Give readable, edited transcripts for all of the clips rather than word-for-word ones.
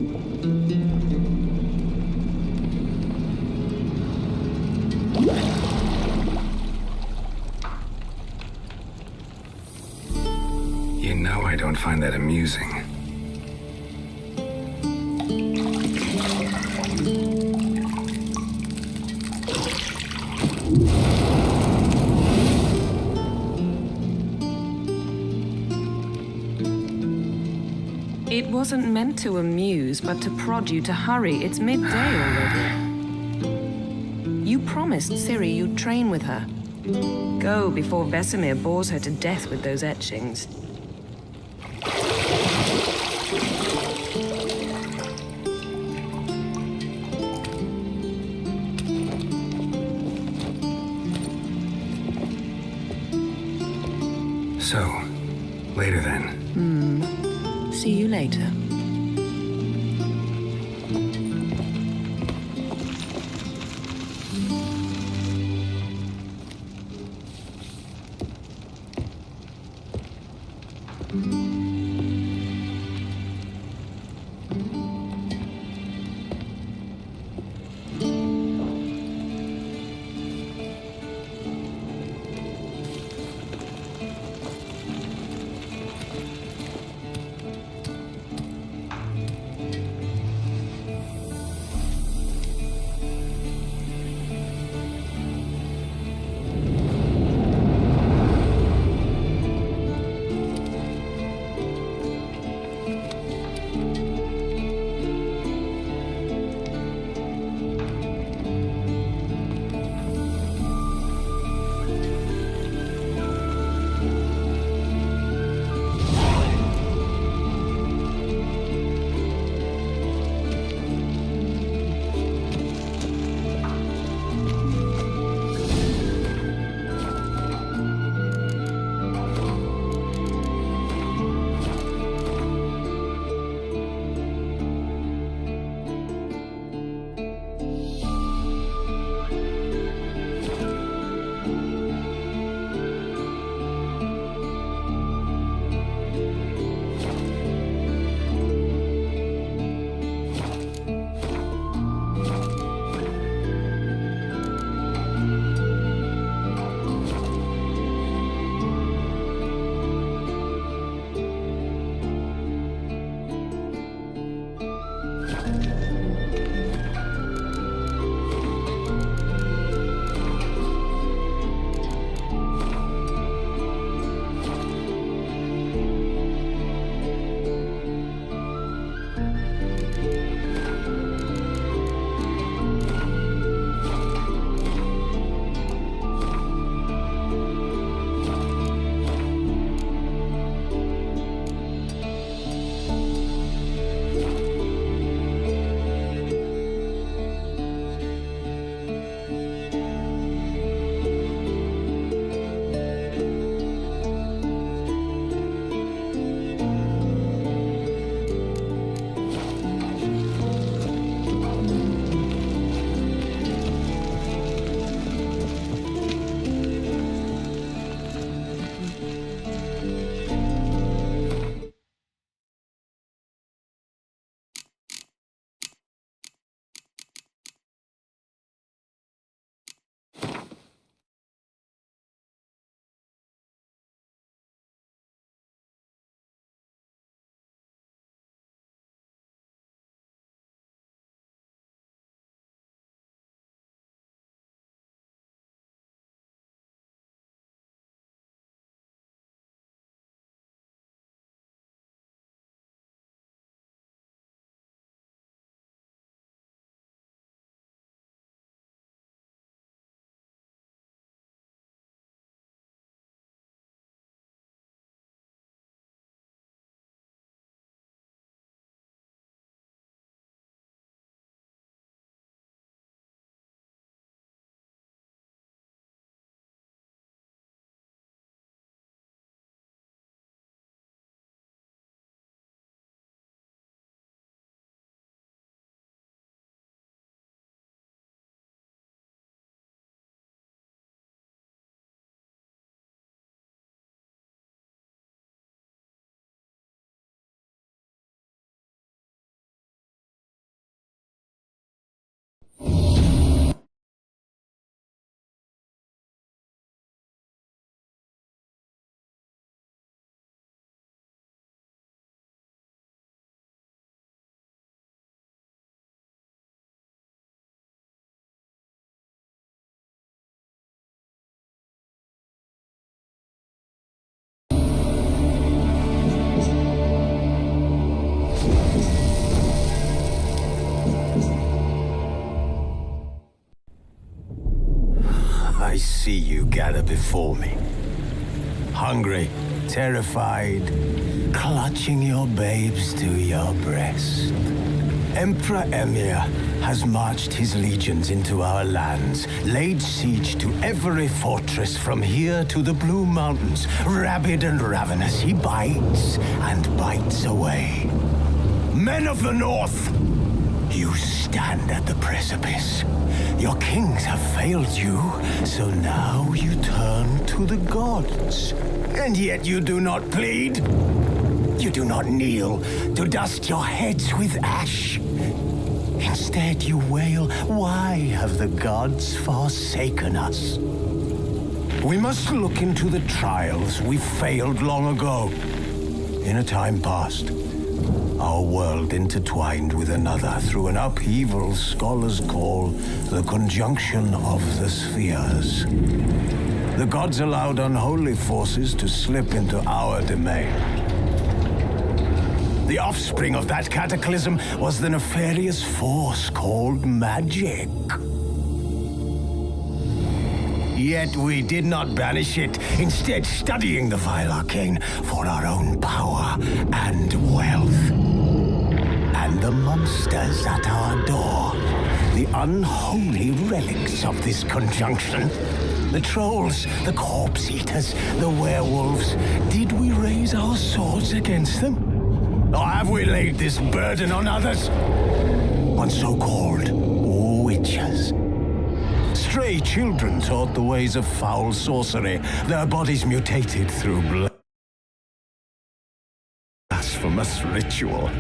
You know I don't find that amusing. It wasn't meant to amuse, but to prod you to hurry. It's midday already. You promised Ciri you'd train with her. Go before Vesemir bores her to death with those etchings. So, later then. See you later. see you gather before me. Hungry, terrified, clutching your babes to your breast. Emperor Emir has marched his legions into our lands, laid siege to every fortress from here to the Blue Mountains. Rabid and ravenous, he bites and bites away. Men of the North, you stand at the precipice. Your kings have failed you, so now you turn to the gods. And yet you do not plead. You do not kneel to dust your heads with ash. Instead you wail, why have the gods forsaken us? We must look into the trials we failed long ago. In a time past, our world intertwined with another through an upheaval scholars call the conjunction of the spheres. The gods allowed unholy forces to slip into our domain. The offspring of that cataclysm was the nefarious force called magic. Yet we did not banish it, instead studying the vile arcane for our own power and wealth. And the monsters at our door, the unholy relics of this conjunction. The trolls, the corpse eaters, the werewolves. Did we raise our swords against them? Or have we laid this burden on others? On so-called witches. Stray children taught the ways of foul sorcery, their bodies mutated through blasphemous ritual.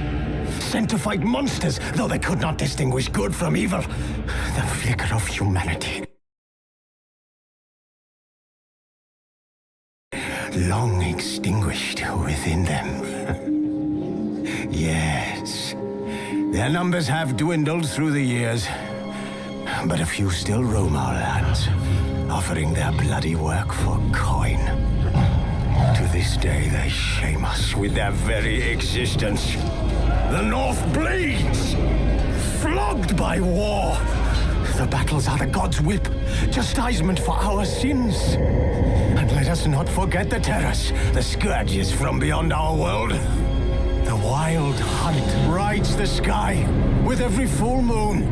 Sent to fight monsters, though they could not distinguish good from evil. The flicker of humanity. Long extinguished within them. Yes, their numbers have dwindled through the years, but a few still roam our lands, offering their bloody work for coin. To this day, they shame us with their very existence. The North bleeds, flogged by war. The battles are the gods' whip, chastisement for our sins. And let us not forget the terrors, the scourges from beyond our world. The wild hunt rides the sky with every full moon.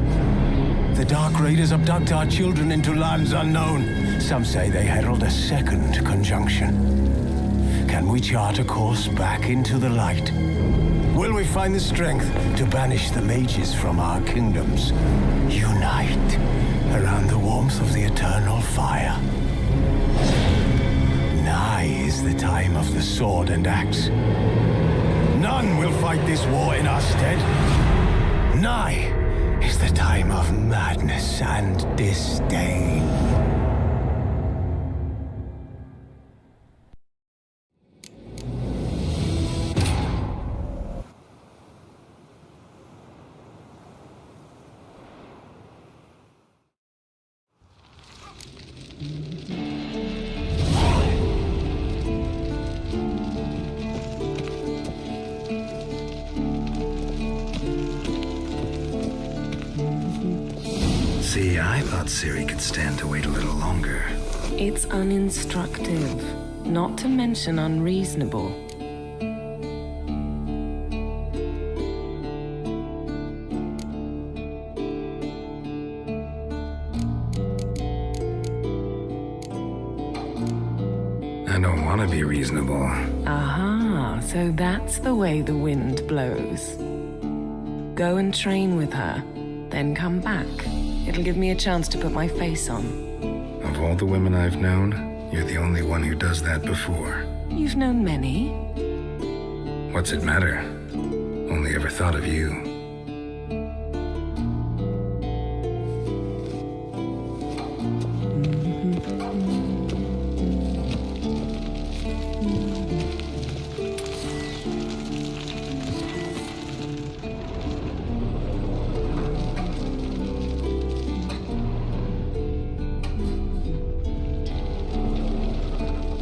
The dark raiders abduct our children into lands unknown. Some say they herald a second conjunction. Can we chart a course back into the light? Will we find the strength to banish the mages from our kingdoms? Unite around the warmth of the eternal fire. Nigh is the time of the sword and axe. None will fight this war in our stead. Nigh is the time of madness and disdain. See, I thought Ciri could stand to wait a little longer. It's uninstructive, not to mention unreasonable. I don't want to be reasonable. Aha, so that's the way the wind blows. Go and train with her, then come back. It'll give me a chance to put my face on. Of all the women I've known, you're the only one who does that before. You've known many. What's it matter? Only ever thought of you.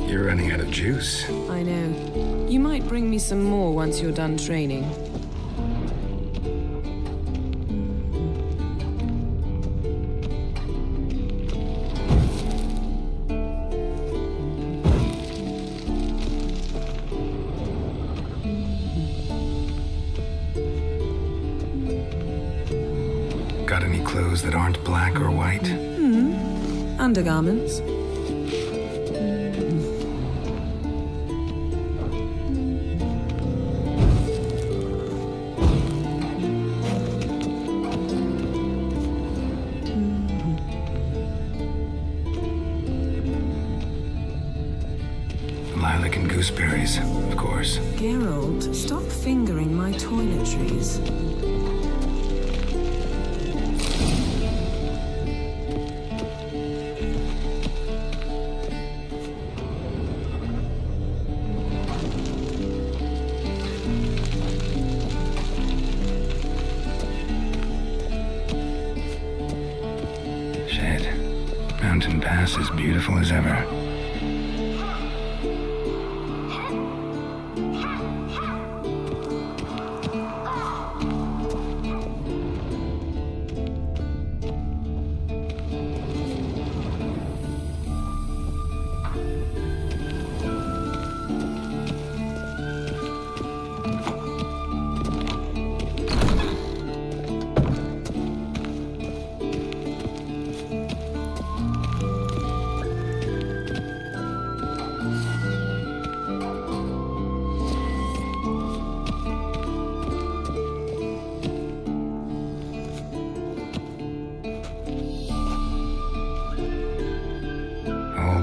You're running out of juice. I know. You might bring me some more once you're done training. Got any clothes that aren't black or white? Undergarments. Lilac and gooseberries, of course. Geralt, stop fingering my toiletries. Shit. Mountain Pass is beautiful as ever.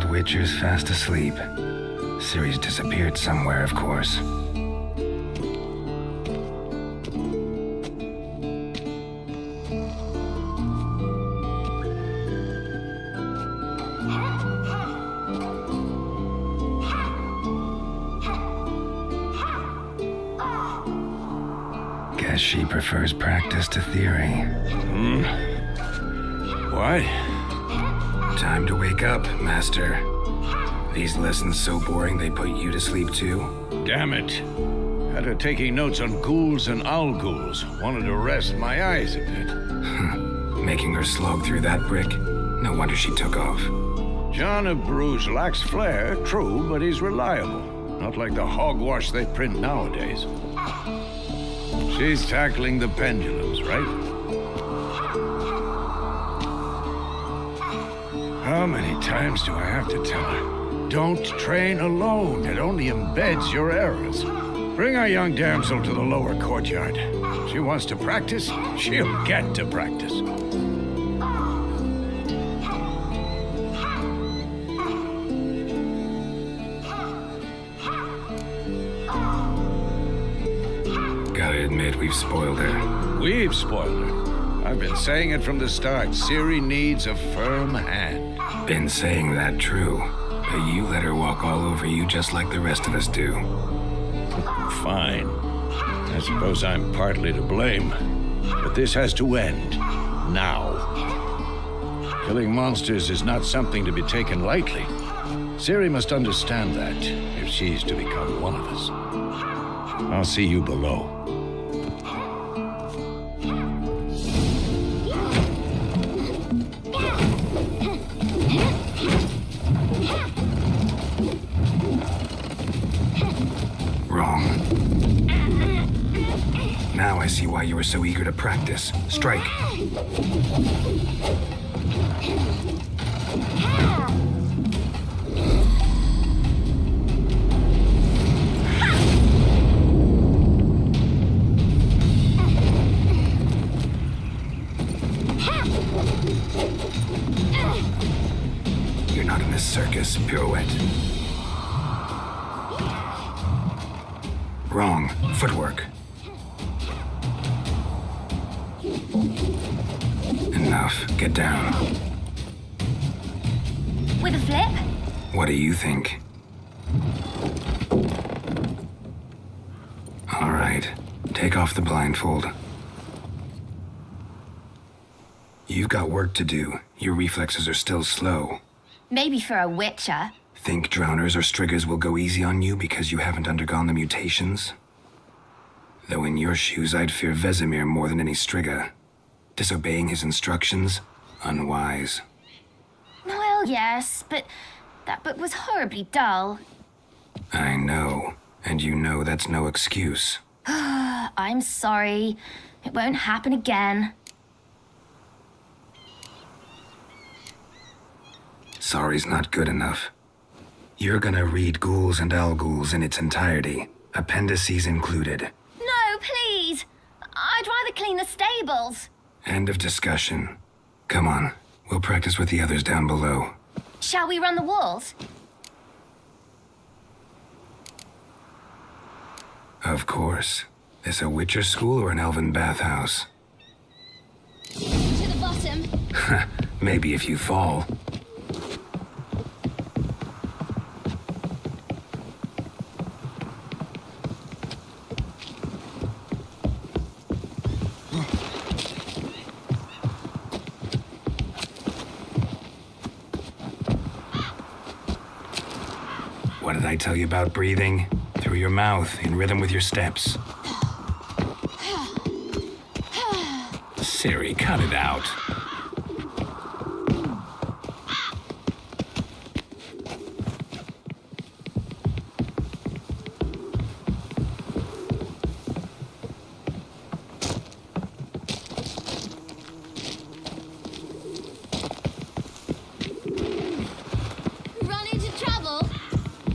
Witcher's fast asleep. Ciri's disappeared somewhere, of course. Guess she prefers practice to theory. What? Time to wake up, Master. These lessons so boring they put you to sleep too? Damn it. Had her taking notes on ghouls and owl ghouls. Wanted to rest my eyes a bit. Making her slog through that brick? No wonder she took off. John of Bruges lacks flair, true, but he's reliable. Not like the hogwash they print nowadays. She's tackling the pendulums, right? How many times do I have to tell her? Don't train alone. It only embeds your errors. Bring our young damsel to the lower courtyard. She wants to practice, she'll get to practice. Gotta admit, we've spoiled her. We've spoiled her. I've been saying it from the start. Ciri needs a firm hand. Been saying that true. But you let her walk all over you just like the rest of us do. Fine. I suppose I'm partly to blame. But this has to end. Now. Killing monsters is not something to be taken lightly. Ciri must understand that, if she's to become one of us. I'll see you below. Now I see why you were so eager to practice. Strike. You're not in this circus, pirouette. Wrong. Footwork. Enough. Get down. With a flip? What do you think? All right. Take off the blindfold. You've got work to do. Your reflexes are still slow. Maybe for a witcher. Think drowners or striggers will go easy on you because you haven't undergone the mutations? Though in your shoes, I'd fear Vesemir more than any strigger. Disobeying his instructions? Unwise. Well, yes, but that book was horribly dull. I know. And you know that's no excuse. I'm sorry. It won't happen again. Sorry's not good enough. You're gonna read Ghouls and Al-Ghouls in its entirety, appendices included. No, please. I'd rather clean the stables. End of discussion. Come on, we'll practice with the others down below. Shall we run the walls? Of course. This a Witcher school or an elven bathhouse? To the bottom. Maybe if you fall. What did I tell you about breathing? Through your mouth, in rhythm with your steps. Siri, cut it out. Run into trouble?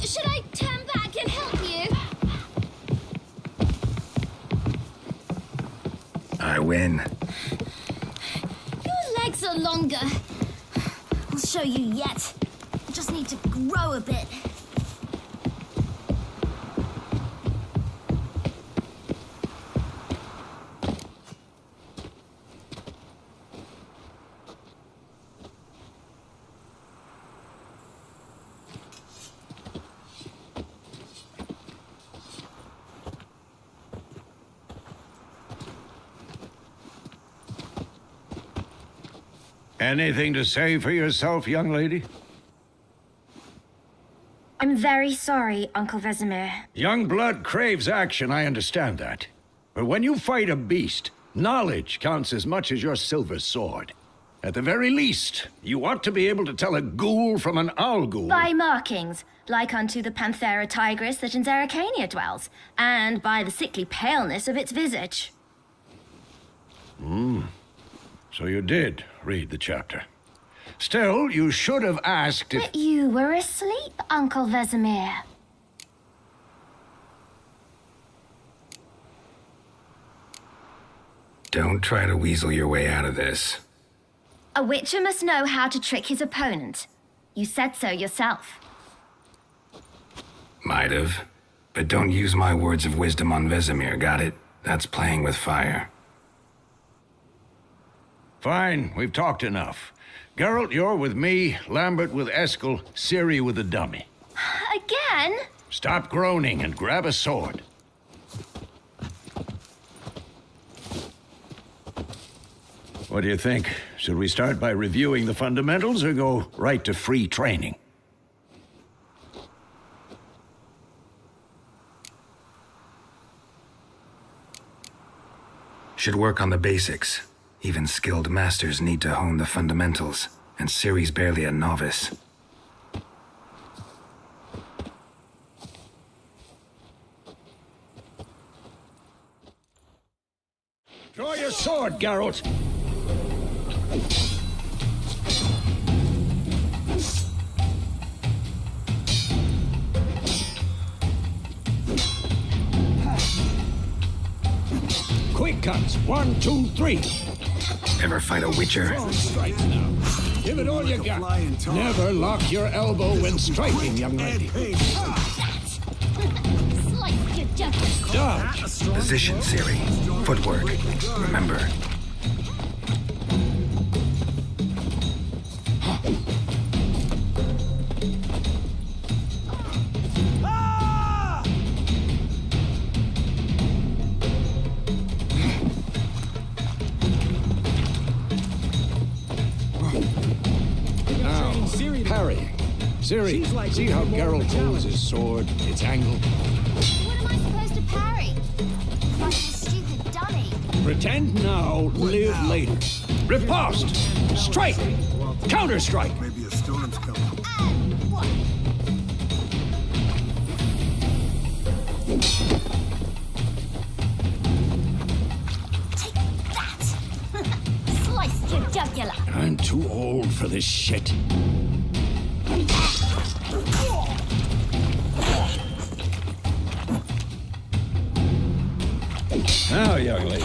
Should I turn back and help you? I win. Your legs are longer. I'll show you yet. I just need to grow a bit. Anything to say for yourself, young lady? I'm very sorry, Uncle Vesemir. Young blood craves action, I understand that. But when you fight a beast, knowledge counts as much as your silver sword. At the very least, you ought to be able to tell a ghoul from an owl-ghoul. By markings, like unto the Panthera tigris that in Zerrikania dwells, and by the sickly paleness of its visage. So you did read the chapter. Still, you should have asked if... But you were asleep, Uncle Vesemir. Don't try to weasel your way out of this. A witcher must know how to trick his opponent. You said so yourself. Might have. But don't use my words of wisdom on Vesemir, got it? That's playing with fire. Fine, we've talked enough. Geralt, you're with me, Lambert with Eskel, Ciri with the dummy. Again? Stop groaning and grab a sword. What do you think? Should we start by reviewing the fundamentals or go right to free training? Should work on the basics. Even skilled masters need to hone the fundamentals, and Ciri's barely a novice. Draw your sword, Geralt! Quick cuts. 1, 2, 3. Ever fight a witcher? Strikes now. Give it all you got. Never lock your elbow when striking, young lady. Slice your justice. Dodge. Position, Ciri. Footwork. Remember. Parrying. Ciri, see how Geralt holds his sword, its angle? What am I supposed to parry? Like a stupid dummy. Pretend now, live later. Riposte! Strike! Counter-strike! Maybe a storm's coming. And what? Take that! Slice your jugular. I'm too old for this shit. Now, young lady,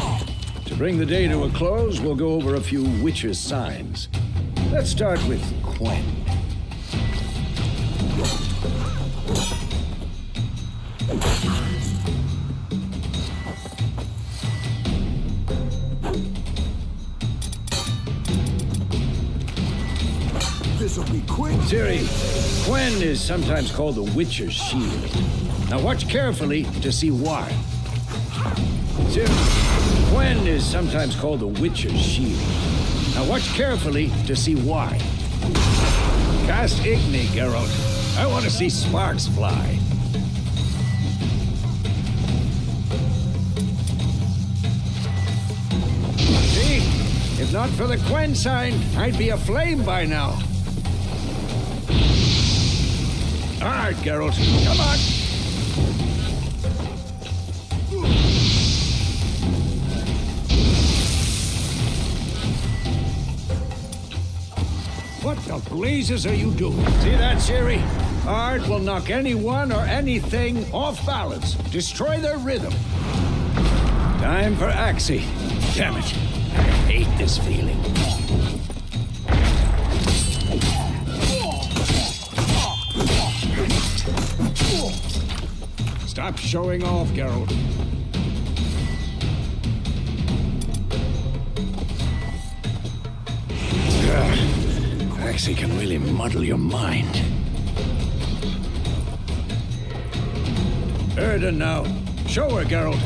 to bring the day to a close, we'll go over a few witcher's signs. Let's start with Quen. This'll be quick. Ciri, Quen is sometimes called the Witcher's Shield. Now watch carefully to see why. Ciri, Quen is sometimes called the Witcher's Shield. Now watch carefully to see why. Cast Igni, Geralt. I want to see sparks fly. See? If not for the Quen sign, I'd be aflame by now. All right, Geralt, come on. What the blazes are you doing? See that, Ciri? Art will knock anyone or anything off balance, destroy their rhythm. Time for Axie. Damn it, I hate this feeling. Stop showing off, Geralt. Axie can really muddle your mind. Erden now. Show her, Geralt.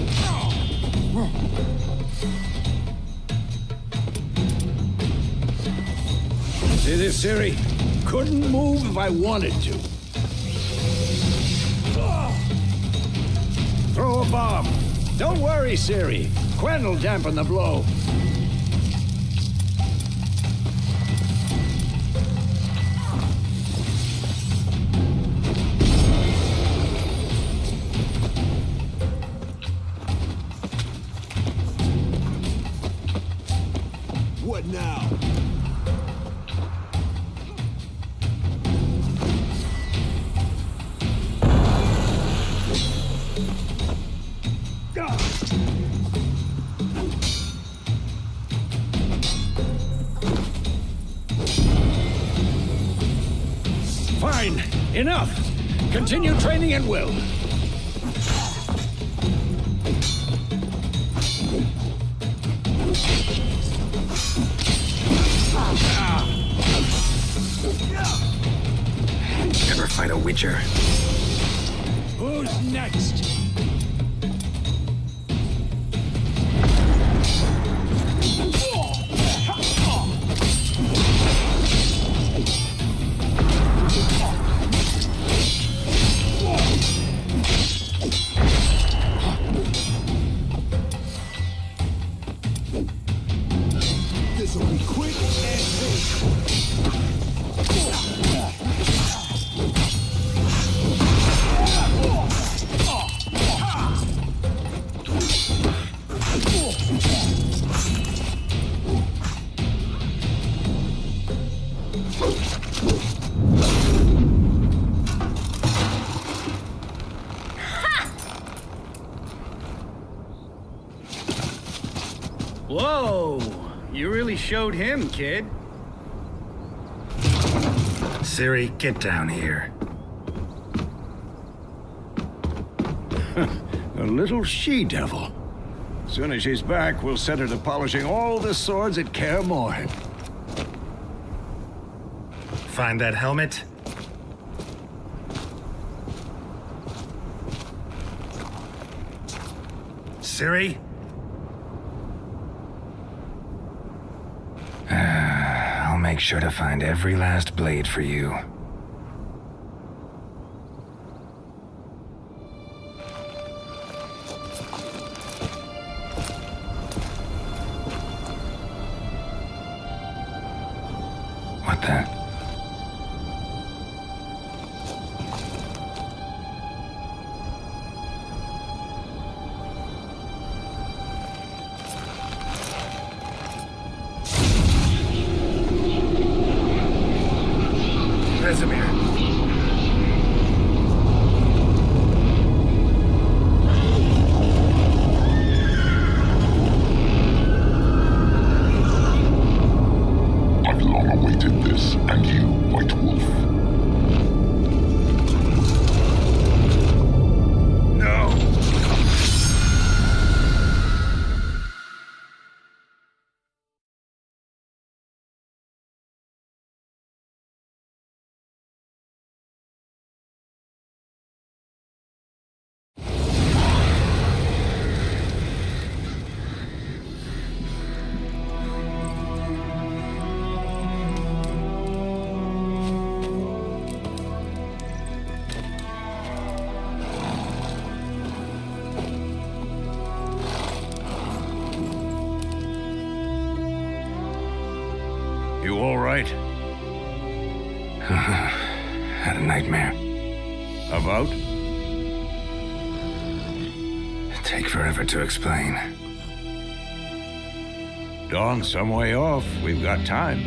See this, Ciri? Couldn't move if I wanted to. Throw a bomb. Don't worry, Ciri. Quen will dampen the blow. What now? Fine. Enough. Continue training at will. Ever fight a witcher? Who's next? This'll be quick and safe. Whoa! You really showed him, kid. Ciri, get down here. A little she-devil. Soon as she's back, we'll set her to polishing all the swords at Kaer Morhen. Find that helmet? Ciri? I'll make sure to find every last blade for you. What the? Vesemir. did this, and you, White Wolf. No! You all right? Had a nightmare. About? Take forever to explain. Dawn's some way off. We've got time.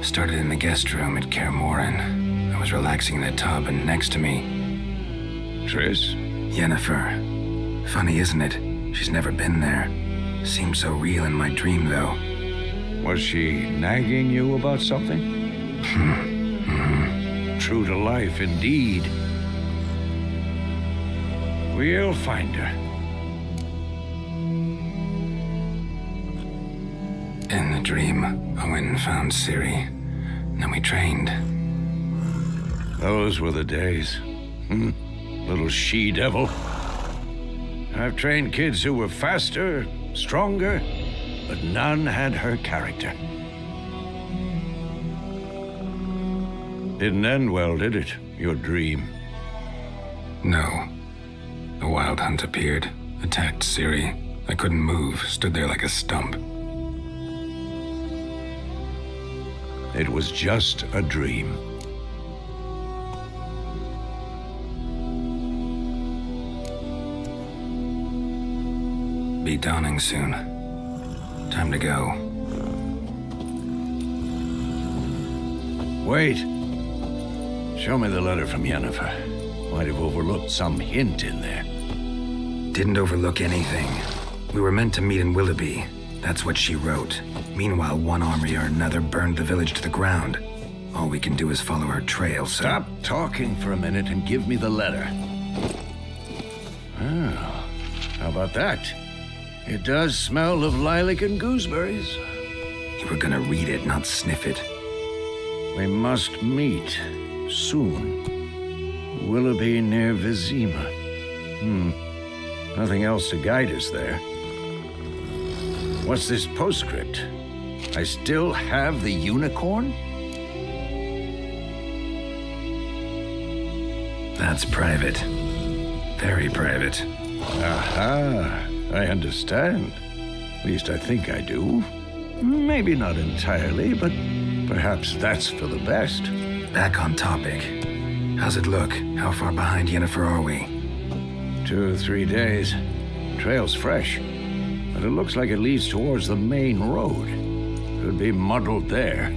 Started in the guest room at Kaer Morhen. I was relaxing in a tub, and next to me, Triss? Yennefer. Funny, isn't it? She's never been there. Seemed so real in my dream, though. Was she nagging you about something? True to life, indeed. We'll find her. In the dream, I went and found Ciri. Then we trained. Those were the days. Little she-devil. I've trained kids who were faster, stronger, but none had her character. Didn't end well, did it? Your dream? No. A wild hunt appeared, attacked Ciri. I couldn't move, stood there like a stump. It was just a dream. Be dawning soon. Time to go. Wait. Show me the letter from Yennefer. Might have overlooked some hint in there. Didn't overlook anything. We were meant to meet in Willoughby. That's what she wrote. Meanwhile, one army or another burned the village to the ground. All we can do is follow her trail, so... Stop talking for a minute and give me the letter. Oh, how about that? It does smell of lilac and gooseberries. You were gonna read it, not sniff it. We must meet soon. Willoughby near Vizima. Nothing else to guide us there. What's this postscript? I still have the unicorn? That's private. Very private. Aha, I understand. At least I think I do. Maybe not entirely, but perhaps that's for the best. Back on topic. How's it look? How far behind Yennefer are we? 2 or 3 days. Trail's fresh, but it looks like it leads towards the main road. Could be muddled there.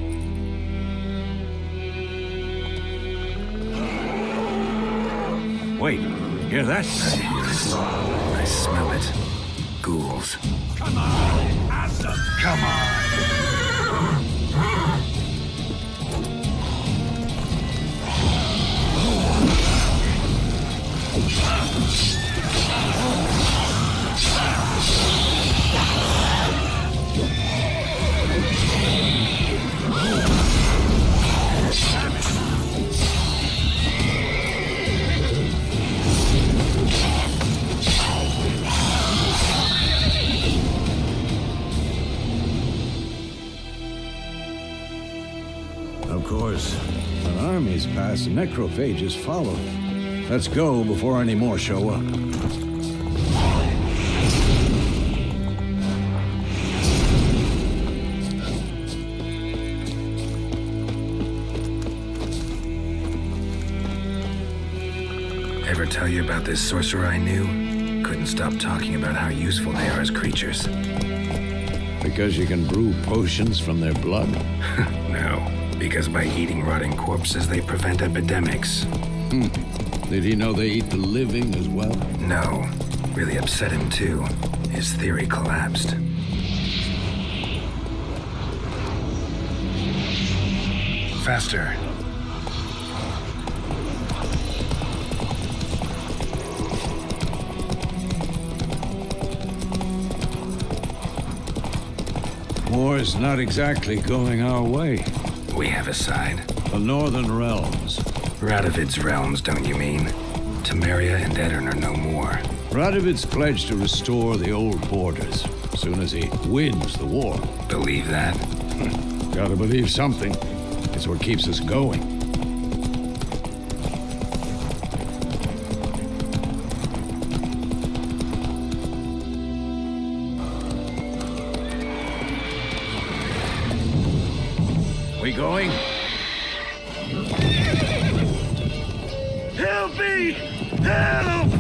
Wait, hear that? I smell it. Ghouls. Come on, Asa! Come on! Of course, when armies pass, necrophages follow. Let's go before any more show up. Ever tell you about this sorcerer I knew? Couldn't stop talking about how useful they are as creatures. Because you can brew potions from their blood? No, because by eating rotting corpses, they prevent epidemics. Did he know they eat the living as well? No, really upset him too. His theory collapsed. Faster. War's not exactly going our way. We have a side. The Northern Realms. Radovid's realms, don't you mean? Temeria and Edirn are no more. Radovid's pledged to restore the old borders as soon as he wins the war. Believe that? Gotta believe something. It's what keeps us going. We going? Help me! Help!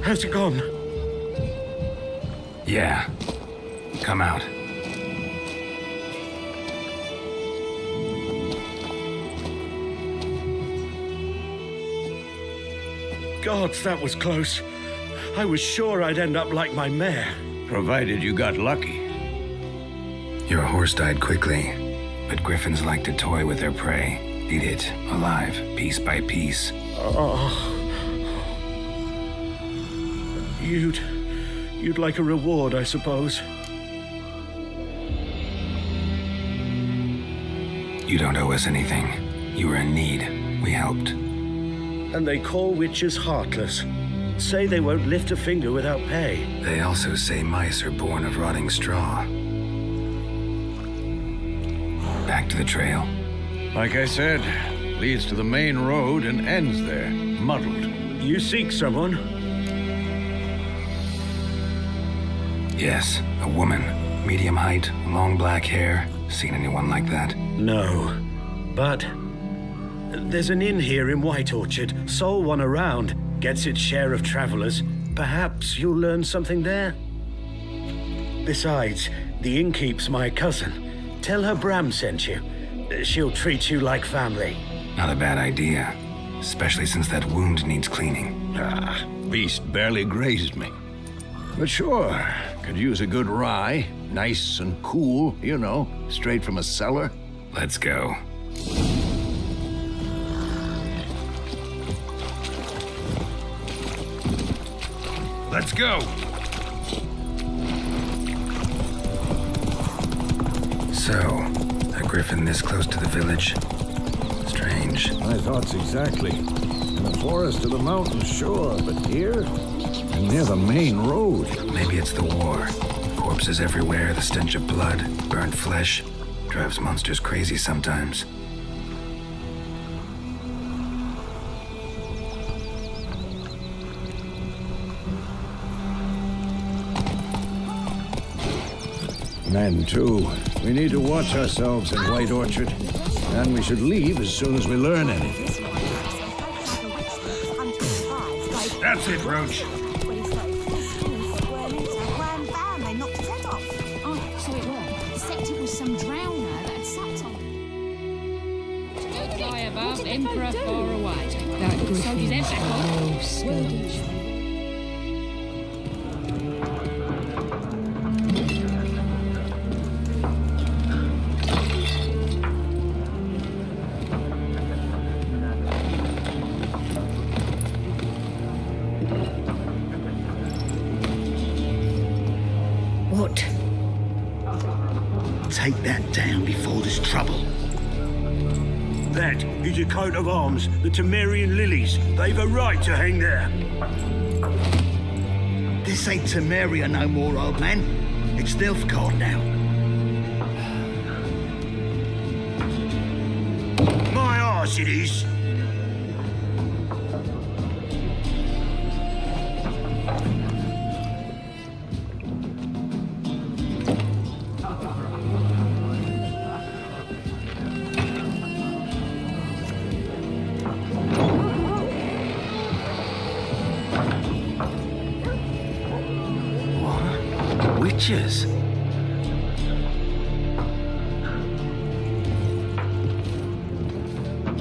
How's it gone? Yeah. Come out. Gods, that was close. I was sure I'd end up like my mare. Provided you got lucky. Your horse died quickly, but griffins like to toy with their prey. Eat it, alive, piece by piece. Oh. You'd like a reward, I suppose. You don't owe us anything. You were in need. We helped. And they call witches heartless. Say they won't lift a finger without pay. They also say mice are born of rotting straw. Back to the trail. Like I said, leads to the main road and ends there, muddled. You seek someone? Yes, a woman. Medium height, long black hair. Seen anyone like that? No. But there's an inn here in White Orchard. Sole one around. Gets its share of travelers. Perhaps you'll learn something there. Besides, the innkeep's my cousin. Tell her Bram sent you. She'll treat you like family. Not a bad idea. Especially since that wound needs cleaning. Beast barely grazed me. But sure, could use a good rye. Nice and cool, you know, straight from a cellar. Let's go. Let's go! So, a griffin this close to the village? Strange. My thoughts exactly. In the forest to the mountain, sure, but here? And near the main road. Maybe it's the war. Corpses everywhere, the stench of blood, burnt flesh. Drives monsters crazy sometimes. Men, too. We need to watch ourselves in White Orchard. And we should leave as soon as we learn anything. That's it, Roach. Emperor far away. That griffin is no scourge. What? Take that down before there's trouble. That is a coat of arms, the Temerian lilies. They've a right to hang there. This ain't Temeria no more, old man. It's Nilfgaard now. My arse it is. Witches?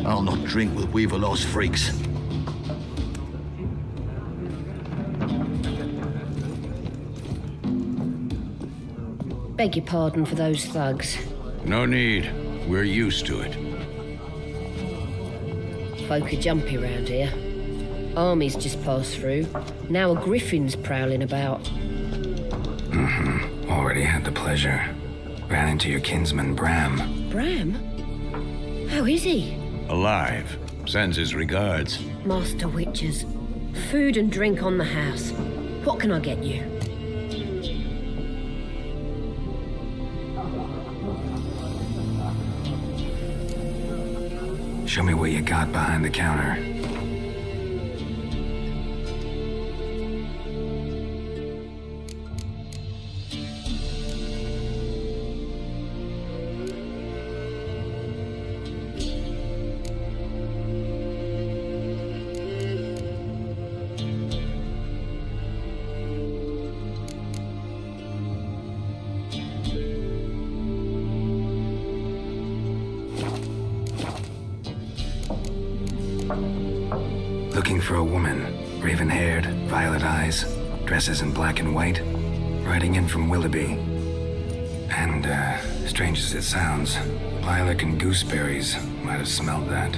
I'll not drink with Weaverlaw's freaks. Beg your pardon for those thugs. No need. We're used to it. Folk are jumpy round here. Armies just passed through. Now a griffin's prowling about. Already had the pleasure. Ran into your kinsman, Bram. Bram? How is he? Alive. Sends his regards. Master Witchers. Food and drink on the house. What can I get you? Show me what you got behind the counter. Looking for a woman, raven-haired, violet eyes, dresses in black and white, riding in from Willoughby. And, strange as it sounds, lilac and gooseberries might have smelled that.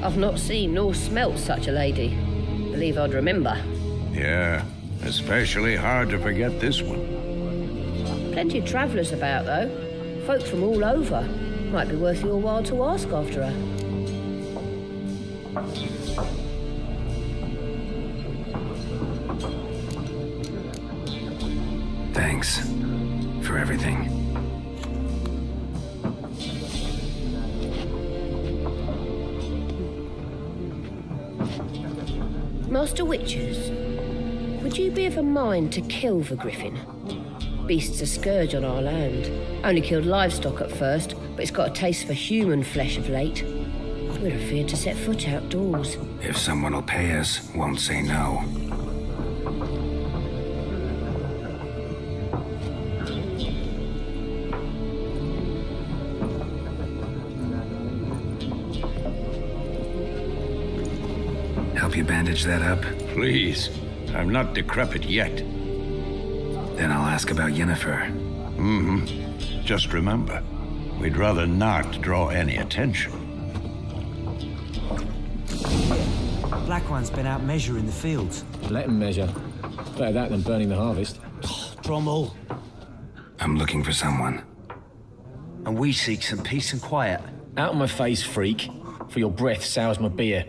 I've not seen nor smelt such a lady. Believe I'd remember. Yeah, especially hard to forget this one. Plenty of travellers about, though. Folk from all over. Might be worth your while to ask after her. Thanks for everything. Master Witchers, would you be of a mind to kill the griffin? Beast's a scourge on our land. Only killed livestock at first, but it's got a taste for human flesh of late. We're afeard to set foot outdoors. If someone will pay us, won't say no. Help you bandage that up? Please. I'm not decrepit yet. Then I'll ask about Yennefer. Just remember, we'd rather not draw any attention. Black One's been out measuring the fields. Let him measure. Better that than burning the harvest. Drommel. I'm looking for someone. And we seek some peace and quiet. Out of my face, freak. For your breath sours my beer.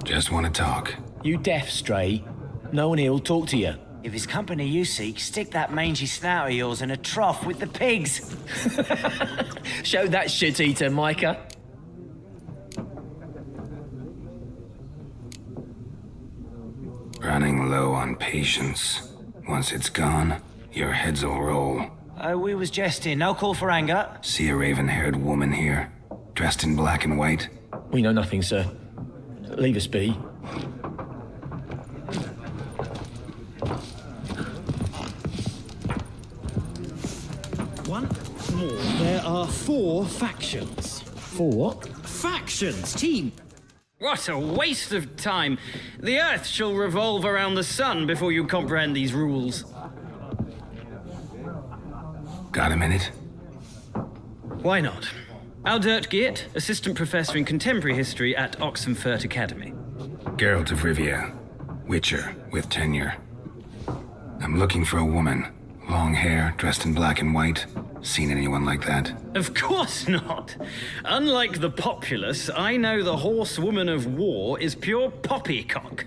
Just want to talk. You deaf, Stray. No one here'll talk to you. If it's company you seek, stick that mangy snout of yours in a trough with the pigs. Show that shit-eater, Micah. Running low on patience. Once it's gone, your heads will roll. We was jesting. No call for anger. See a raven-haired woman here, dressed in black and white? We know nothing, sir. Leave us be. Once more, there are 4 factions. 4 what? Factions, team! What a waste of time! The Earth shall revolve around the sun before you comprehend these rules. Got a minute? Why not? Aldert Geert, Assistant Professor in Contemporary History at Oxenfurt Academy. Geralt of Rivia, Witcher with tenure. I'm looking for a woman. Long hair, dressed in black and white. Seen anyone like that? Of course not. Unlike the populace, I know the horsewoman of war is pure poppycock.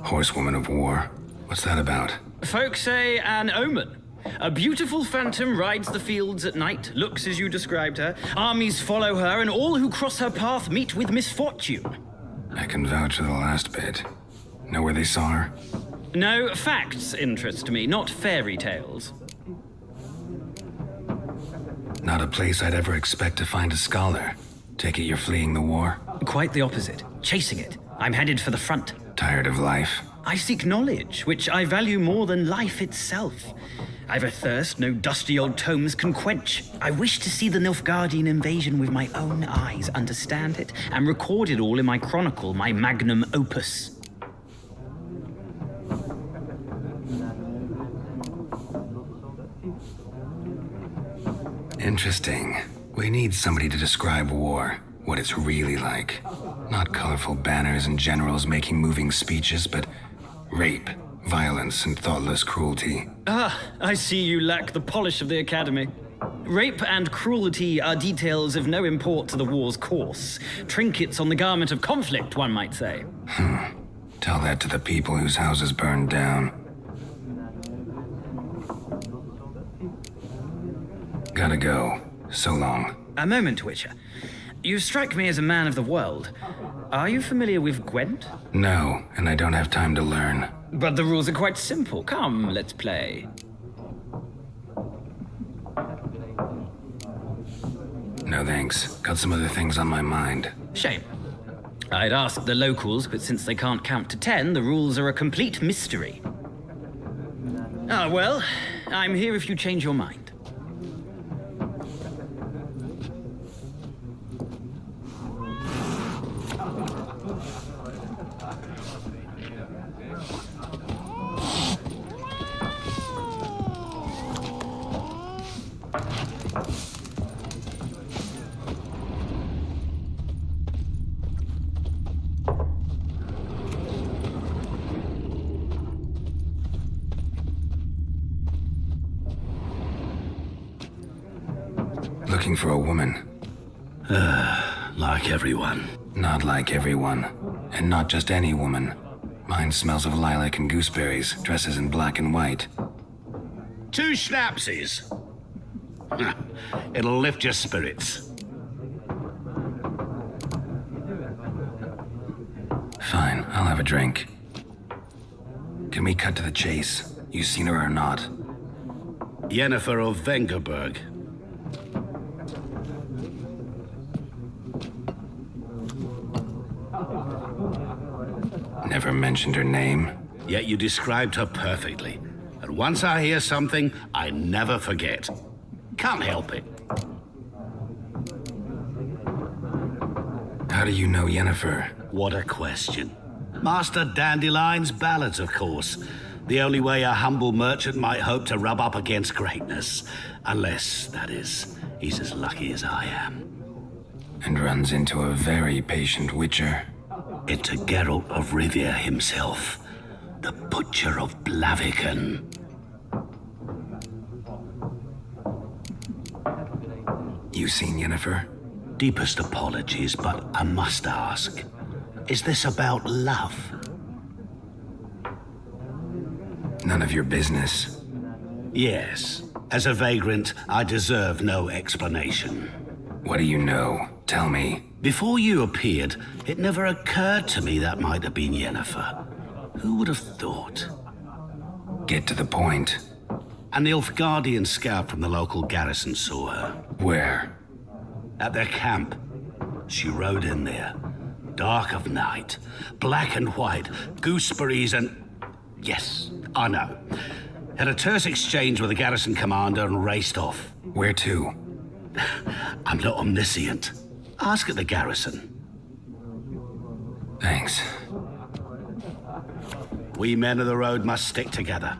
Horsewoman of war? What's that about? Folk say an omen. A beautiful phantom rides the fields at night, looks as you described her. Armies follow her, and all who cross her path meet with misfortune. I can vouch for the last bit. Know where they saw her? No, facts interest me, not fairy tales. Not a place I'd ever expect to find a scholar. Take it you're fleeing the war? Quite the opposite. Chasing it. I'm headed for the front. Tired of life? I seek knowledge, which I value more than life itself. I've a thirst no dusty old tomes can quench. I wish to see the Nilfgaardian invasion with my own eyes, understand it, and record it all in my chronicle, my magnum opus. Interesting. We need somebody to describe war, what it's really like. Not colorful banners and generals making moving speeches, but rape, violence, and thoughtless cruelty. Ah, I see you lack the polish of the Academy. Rape and cruelty are details of no import to the war's course. Trinkets on the garment of conflict, one might say. Tell that to the people whose houses burned down. Gotta go. So long. A moment, Witcher. You strike me as a man of the world. Are you familiar with Gwent? No, and I don't have time to learn. But the rules are quite simple. Come, let's play. No thanks. Got some other things on my mind. Shame. I'd ask the locals, but since they can't count to 10, the rules are a complete mystery. Ah, well, I'm here if you change your mind. Looking for a woman. Like everyone. Not like everyone. And not just any woman. Mine smells of lilac and gooseberries, dresses in black and white. 2 schnapsies. It'll lift your spirits. Fine, I'll have a drink. Can we cut to the chase? You seen her or not? Yennefer of Vengerberg. Never mentioned her name. Yet you described her perfectly. And once I hear something, I never forget. Can't help it. How do you know Yennefer? What a question. Master Dandelion's ballads, of course. The only way a humble merchant might hope to rub up against greatness. Unless, that is, he's as lucky as I am. And runs into a very patient witcher. Into Geralt of Rivia himself. The Butcher of Blaviken. You seen Yennefer? Deepest apologies, but I must ask. Is this about love? None of your business. Yes. As a vagrant, I deserve no explanation. What do you know? Tell me. Before you appeared, it never occurred to me that might have been Yennefer. Who would have thought? Get to the point. A Nilfgaardian scout from the local garrison saw her. Where? At their camp. She rode in there. Dark of night. Black and white. Gooseberries and... Yes, I know. Had a terse exchange with the garrison commander and raced off. Where to? I'm not omniscient. Ask at the garrison. Thanks. We men of the road must stick together.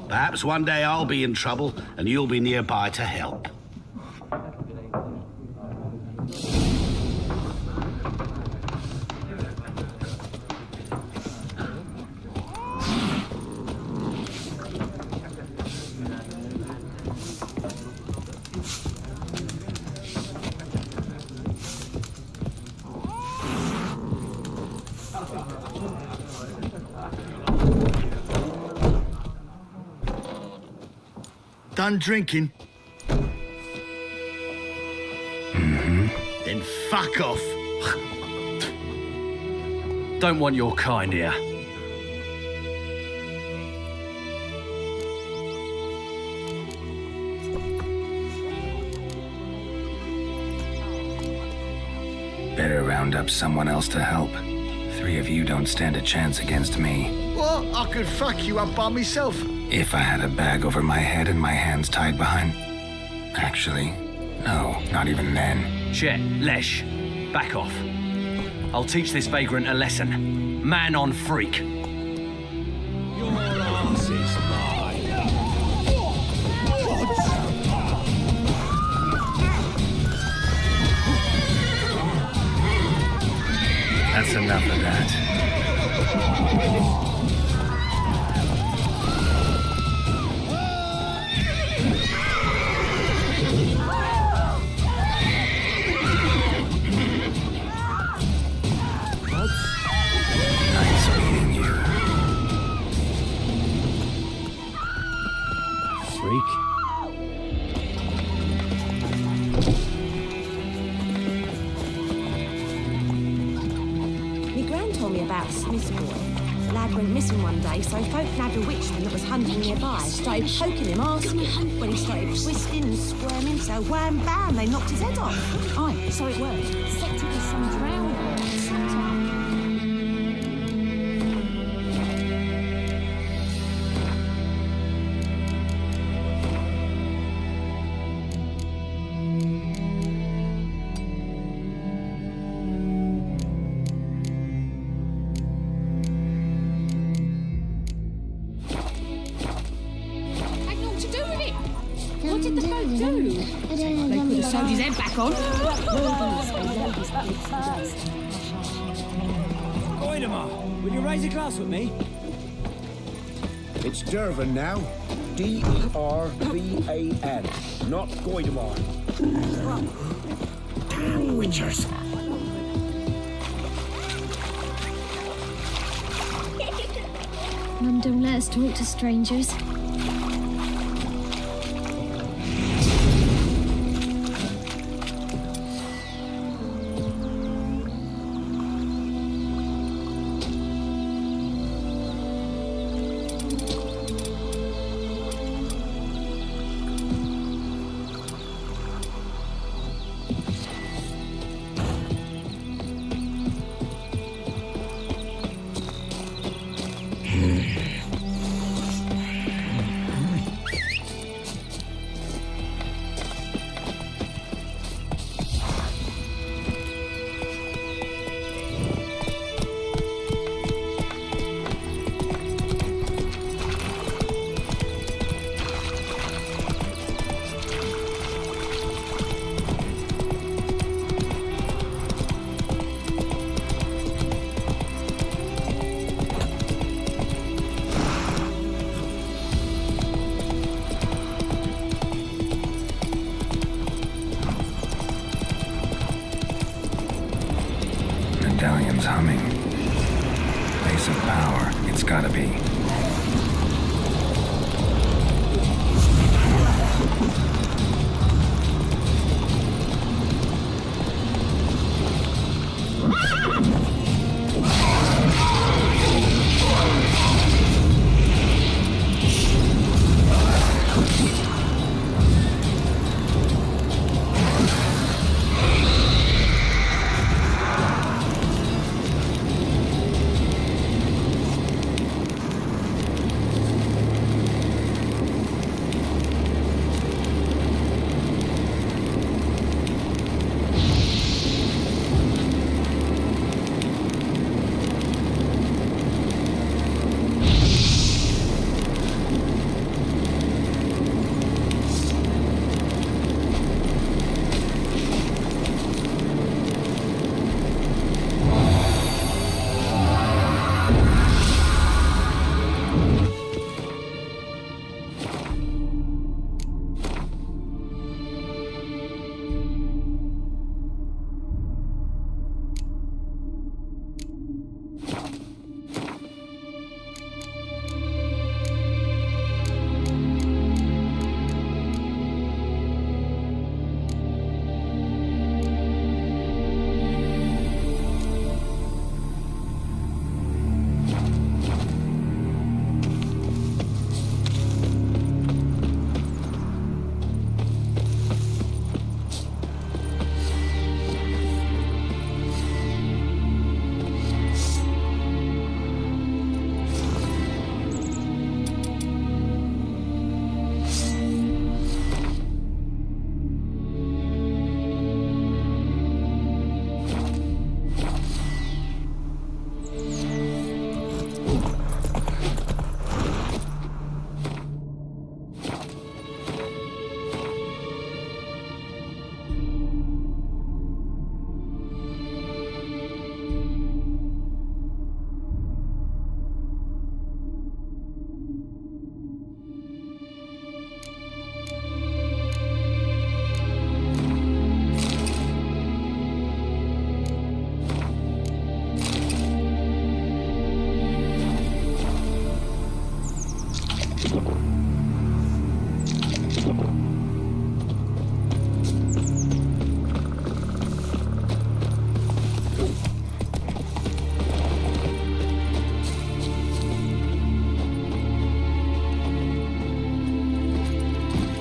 Perhaps one day I'll be in trouble and you'll be nearby to help. Done drinking? Then fuck off. Don't want your kind here. Better round up someone else to help. 3 of you don't stand a chance against me. What? I could fuck you up by myself. If I had a bag over my head and my hands tied behind... Actually, no, not even then. Chet, Lesh, back off. I'll teach this vagrant a lesson. Man on freak. Your ass is mine. That's enough of that. Nice meeting you. Freak. My gran told me about a Smith's boy. The lad went missing one day, so folk nabbed a witchman that was hunting nearby. Started poking him, asking him. When he started twisting and squirming, so wham bam, they knocked his head off. Aye, so it worked. Except it was some drowned What did the boat do? They could have sewed his head back on. Goidemar, will you raise a glass with me? It's Dervan now. D-E-R-V-A-N, not Goidemar. Damn witchers. Mum, don't let us talk to strangers.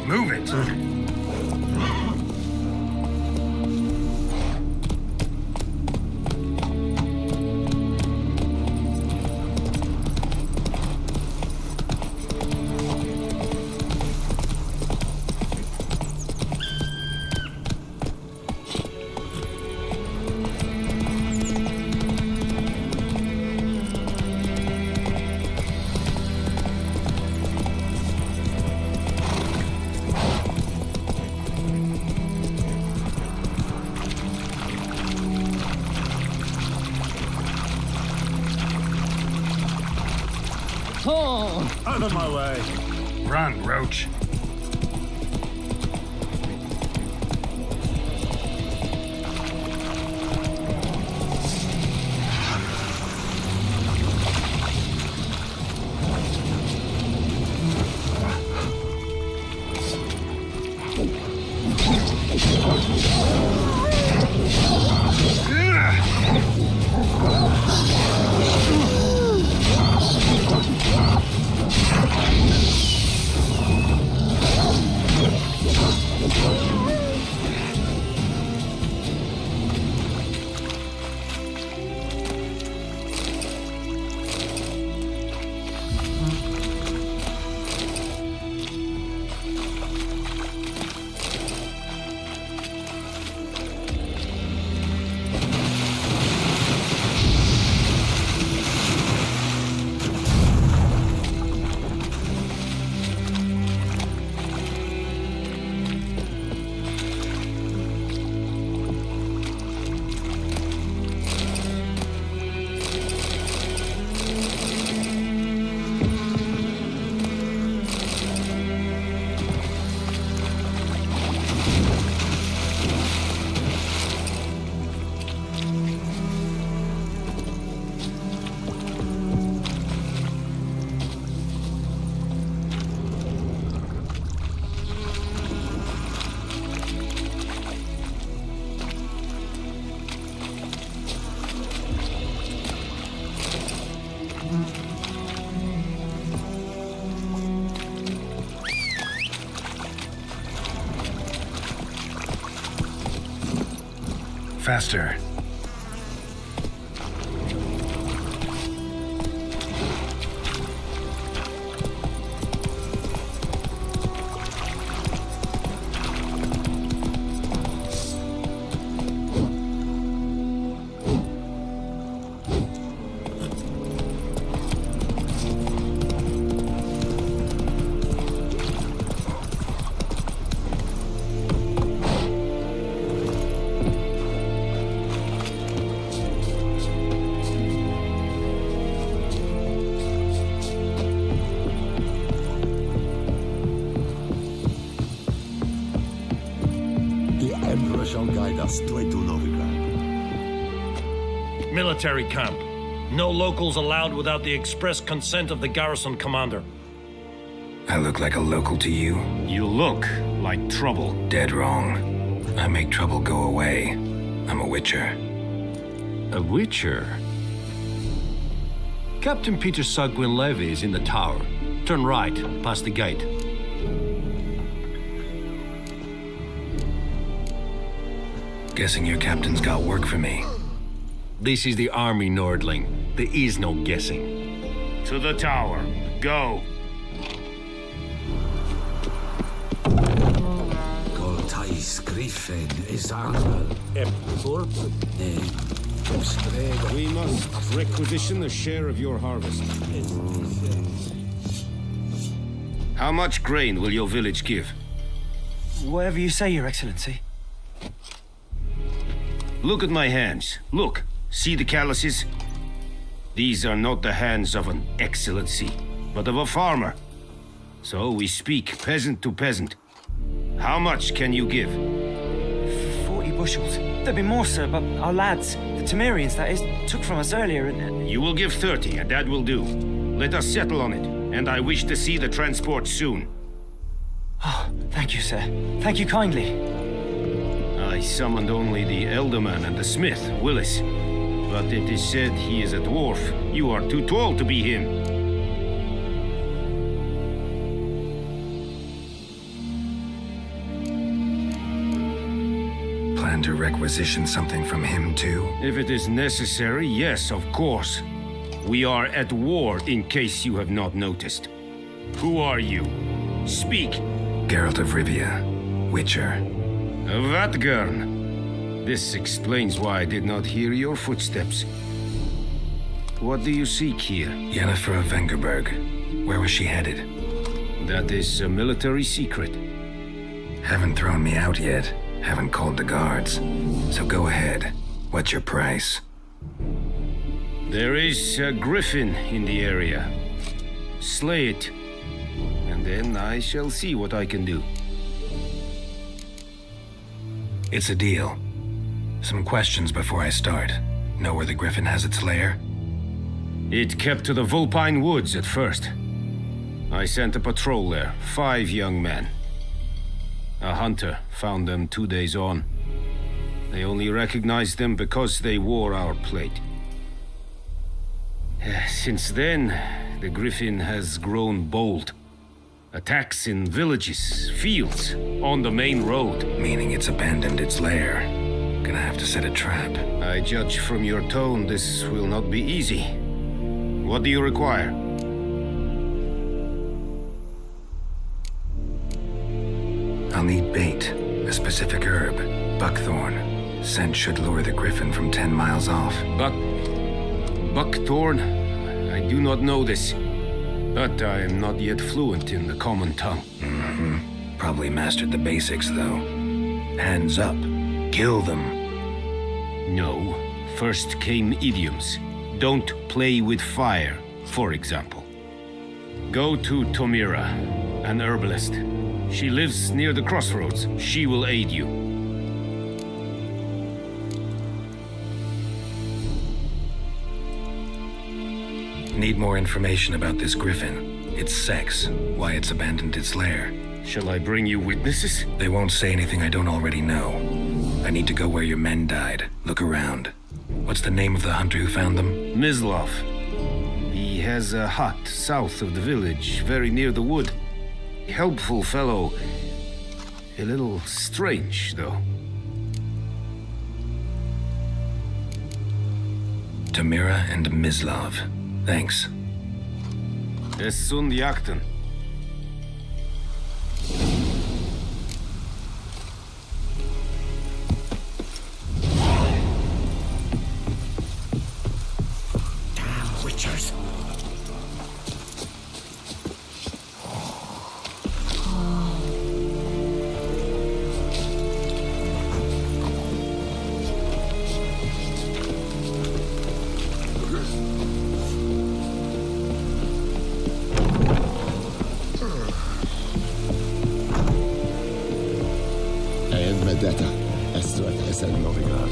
Move it! Out of my way. Run, Roach. Faster. Shall guide us straight to Novigrad. Military camp. No locals allowed without the express consent of the garrison commander. I look like a local to you? You look like trouble. Dead wrong. I make trouble go away. I'm a witcher. A witcher? Captain Peter Sagwin Levy is in the tower. Turn right, past the gate. Guessing your captain's got work for me. This is the army, Nordling. There is no guessing. To the tower. Go. Goltais Griffin is Angel. We must requisition a share of your harvest. How much grain will your village give? Whatever you say, Your Excellency. Look at my hands. Look. See the calluses? These are not the hands of an excellency, but of a farmer. So we speak peasant to peasant. How much can you give? 40 bushels. There'd be more, sir, but our lads, the Temerians, that is, took from us earlier and... You will give 30, and that will do. Let us settle on it, and I wish to see the transport soon. Oh, thank Thank you, sir. Thank you kindly. I summoned only the Elderman and the smith, Willis. But it is said he is a dwarf. You are too tall to be him. Plan to requisition something from him, too? If it is necessary, yes, of course. We are at war, in case you have not noticed. Who are you? Speak. Geralt of Rivia, Witcher. Vatgern. This explains why I did not hear your footsteps. What do you seek here? Yennefer of Vengerberg. Where was she headed? That is a military secret. Haven't thrown me out yet. Haven't called the guards. So go ahead. What's your price? There is a griffin in the area. Slay it. And then I shall see what I can do. It's a deal. Some questions before I start. Know where the griffin has its lair? It kept to the Vulpine Woods at first. I sent a patrol there, 5 young men. A hunter found them 2 days on. They only recognized them because they wore our plate. Since then, the griffin has grown bold. Attacks in villages, fields, on the main road. Meaning it's abandoned its lair. Gonna have to set a trap. I judge from your tone this will not be easy. What do you require? I'll need bait, a specific herb, buckthorn. Scent should lure the griffin from 10 miles off. Buckthorn? I do not know this. But I am not yet fluent in the common tongue. Mm-hmm. Probably mastered the basics, though. Hands up. Kill them. No. First came idioms. Don't play with fire, for example. Go to Tomira, an herbalist. She lives near the crossroads. She will aid you. Need more information about this griffin. Its sex, why it's abandoned its lair. Shall I bring you witnesses? They won't say anything I don't already know. I need to go where your men died. Look around. What's the name of the hunter who found them? Mislov. He has a hut south of the village, very near the wood. Helpful fellow. A little strange, though. Tomira and Mislov. Thanks. Es sunt jakten. Damn witchers. Vendetta. Es wird Essen Novigrad.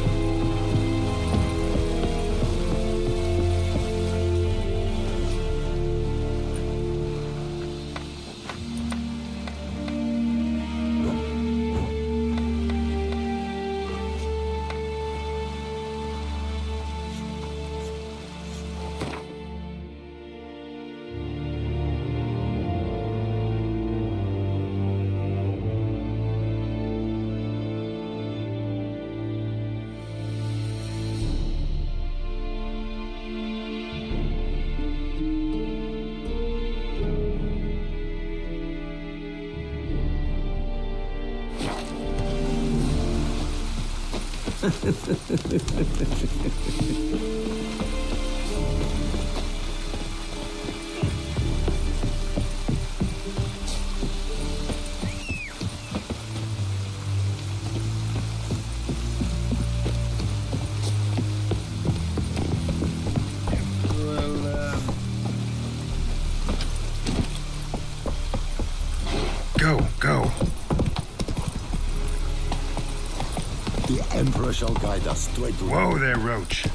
Go. The Emperor shall guide us straight to... Whoa there, Roach.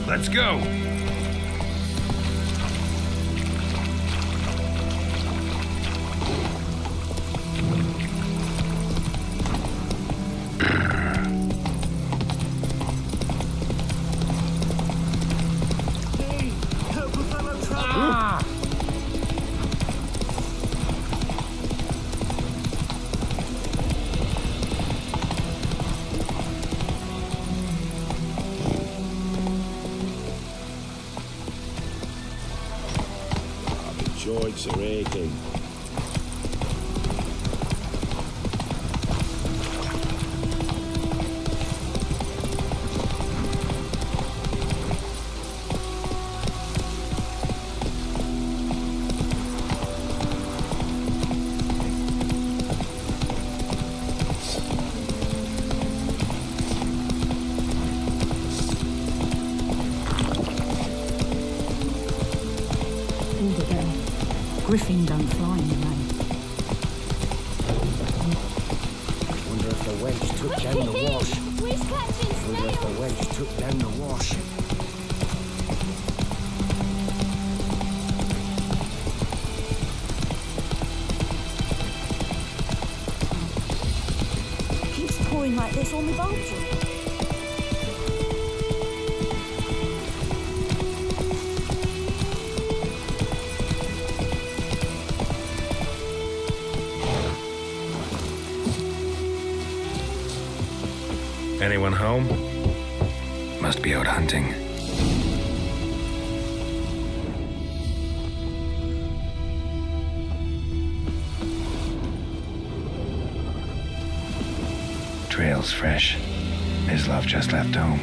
Let's go. Joints are aching. Griffin don't fly in the rain. Wonder if the wench took down the wash. Wonder if the wench took down the wash. Keeps pouring like this on the bathroom. Anyone home? Must be out hunting. Trail's fresh. Mislav just left home.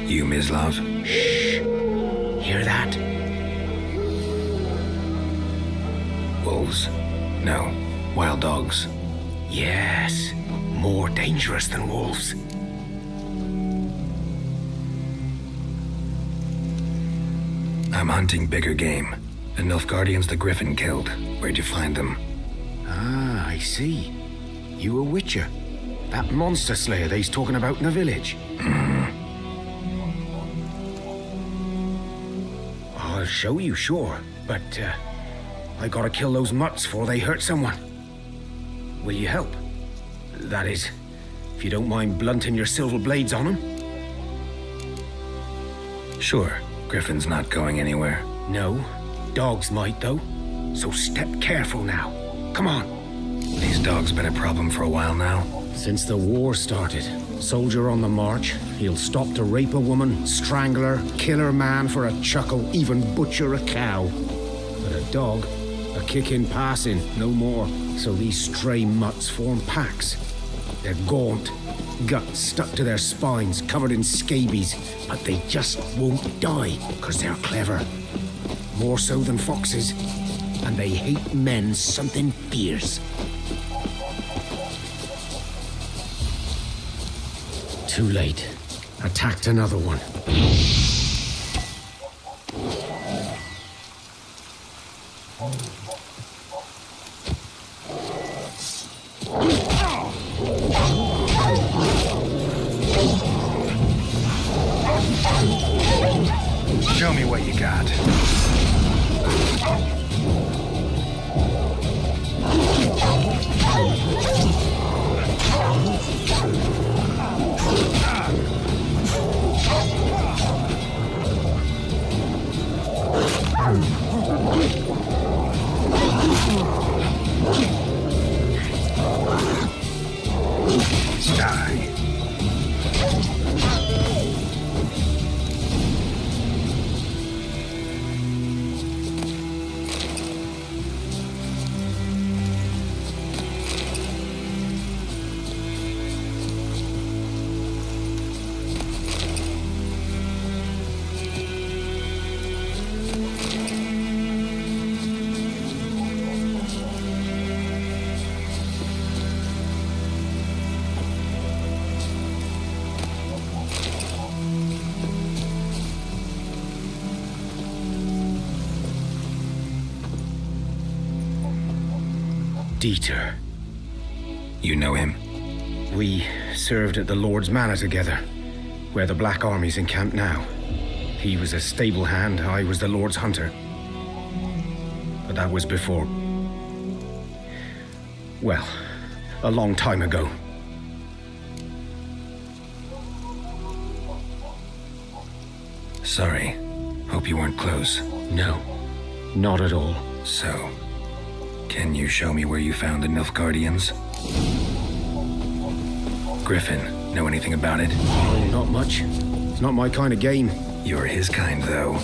You, Mislav? Shh! Hear that? Wolves? No. Wild dogs. Yes. More dangerous than wolves. I'm hunting bigger game. The Nilfgaardians the Griffin killed. Where'd you find them? Ah, I see. You a witcher? That monster slayer they's talking about in the village? I'll show you, sure. But, I gotta kill those mutts before they hurt someone. Will you help? That is, if you don't mind blunting your silver blades on them. Sure. Griffin's not going anywhere. No. Dogs might, though. So step careful now. Come on. These dogs been a problem for a while now? Since the war started. Soldier on the march. He'll stop to rape a woman, strangle her, kill her man for a chuckle, even butcher a cow. But a dog, a kick in passing, no more. So these stray mutts form packs. They're gaunt, guts stuck to their spines, covered in scabies, but they just won't die, because they're clever. More so than foxes, and they hate men something fierce. Too late. Attacked another one. what you got. Die. Dieter. You know him? We served at the Lord's Manor together, where the Black Army's encamped now. He was a stable hand, I was the Lord's hunter. But that was before... well, a long time ago. Sorry. Hope you weren't close. No, not at all. So, can you show me where you found the Nilfgaardians? Griffin, know anything about it? Oh, not much. It's not my kind of game. You're his kind, though.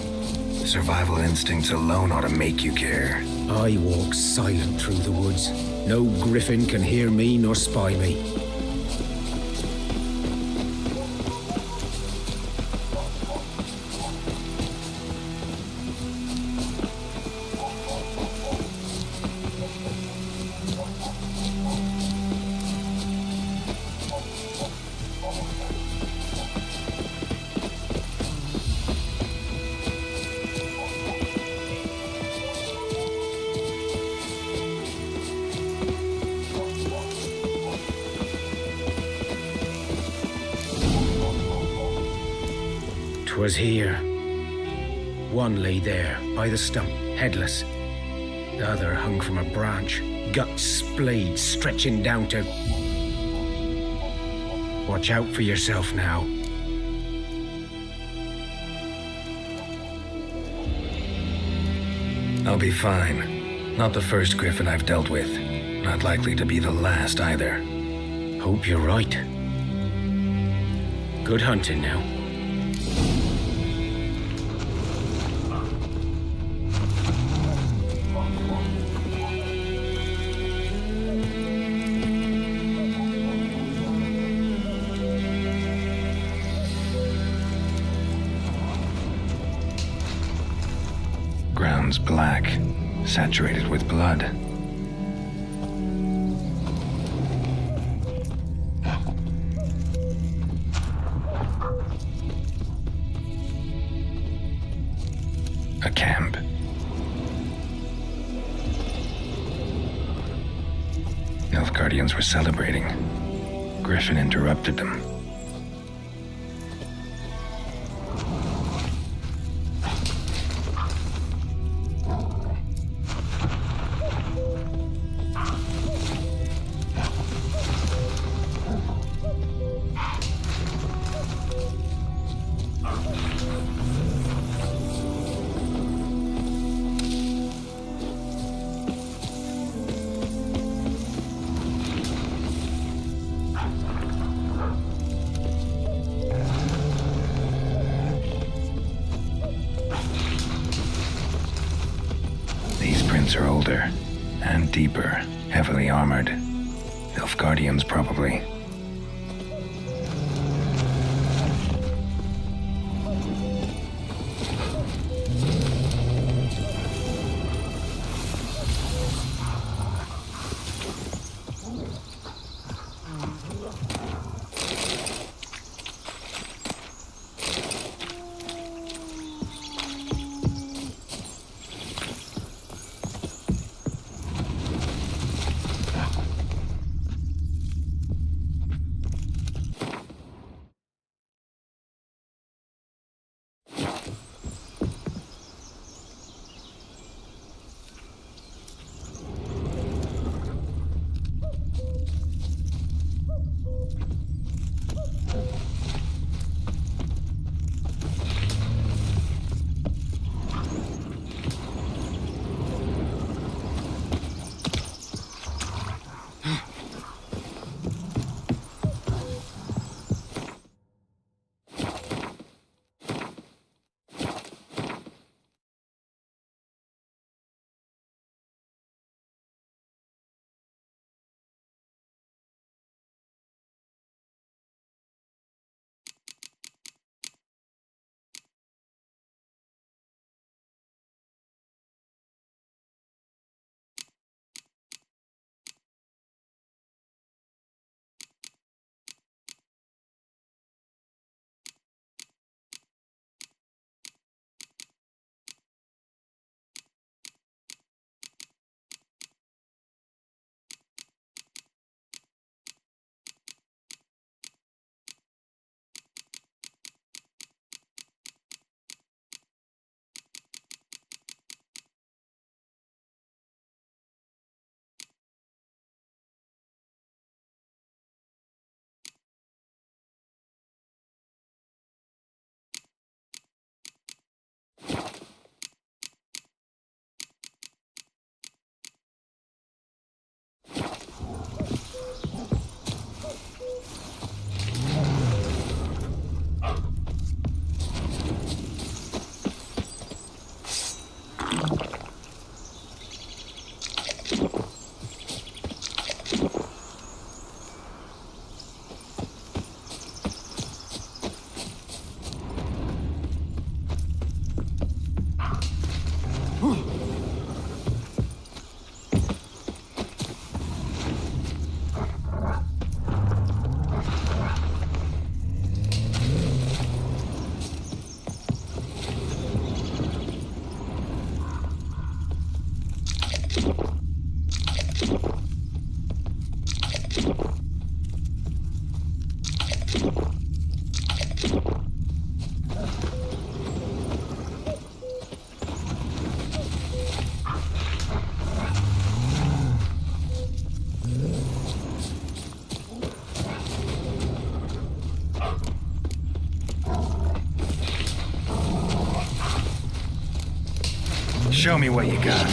Survival instincts alone ought to make you care. I walk silent through the woods. No griffin can hear me nor spy me. Was here. One lay there, by the stump, headless. The other hung from a branch, guts splayed, stretching down to... Watch out for yourself now. I'll be fine. Not the first griffin I've dealt with. Not likely to be the last either. Hope you're right. Good hunting now. Ground's black, saturated with blood. A camp. Nilfgaardians were celebrating. Griffin interrupted them. Are older and deeper, heavily armored. Nilfgaardians, probably. Show me what you got.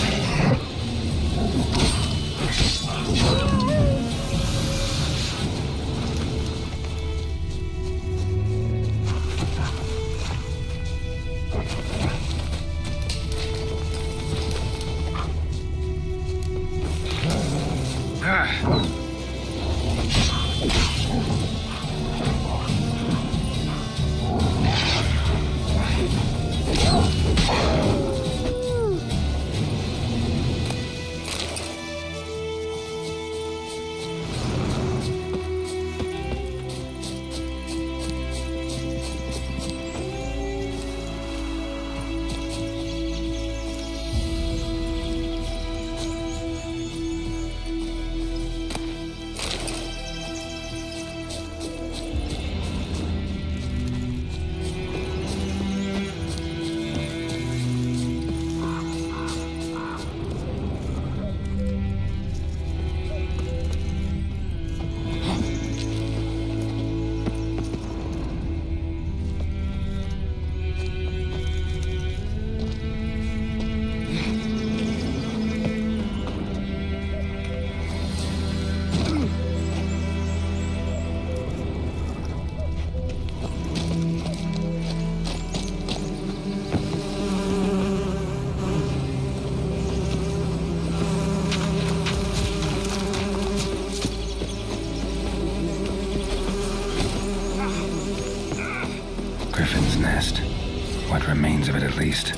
Griffin's nest. What remains of it, at least.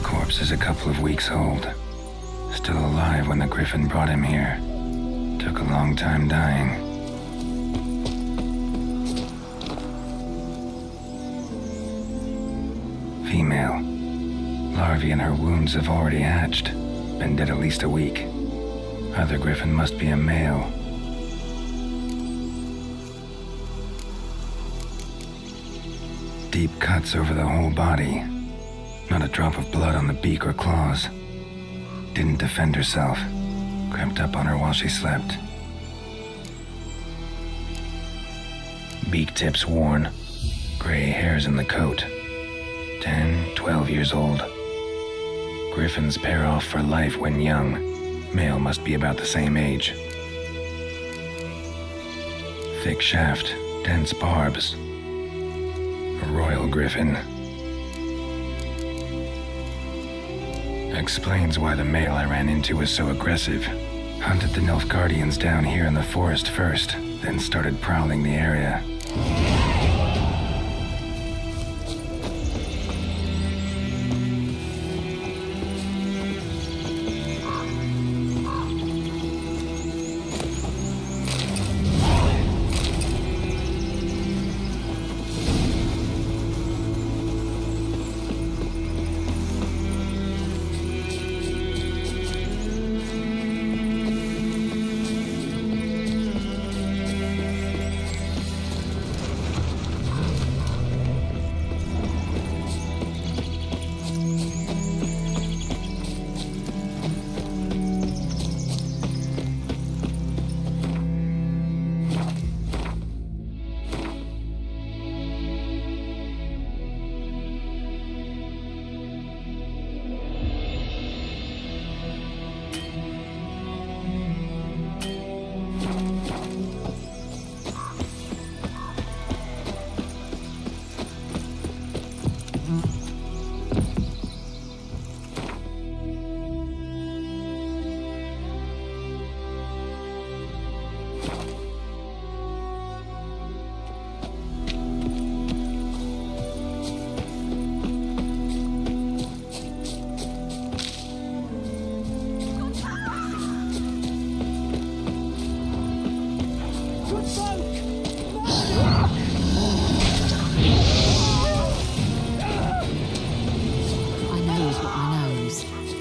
Corpse is a couple of weeks old. Still alive when the Griffin brought him here. Took a long time dying. Female. Larvae in her wounds have already hatched. Been dead at least a week. Other Griffin must be a male. Deep cuts over the whole body. Not a drop of blood on the beak or claws. Didn't defend herself. Crept up on her while she slept. Beak tips worn. Gray hairs in the coat. 10, 12 years old. Griffins pair off for life when young. Male must be about the same age. Thick shaft, dense barbs. A royal griffin. Explains why the male I ran into was so aggressive. Hunted the Nilfgaardians down here in the forest first, then started prowling the area.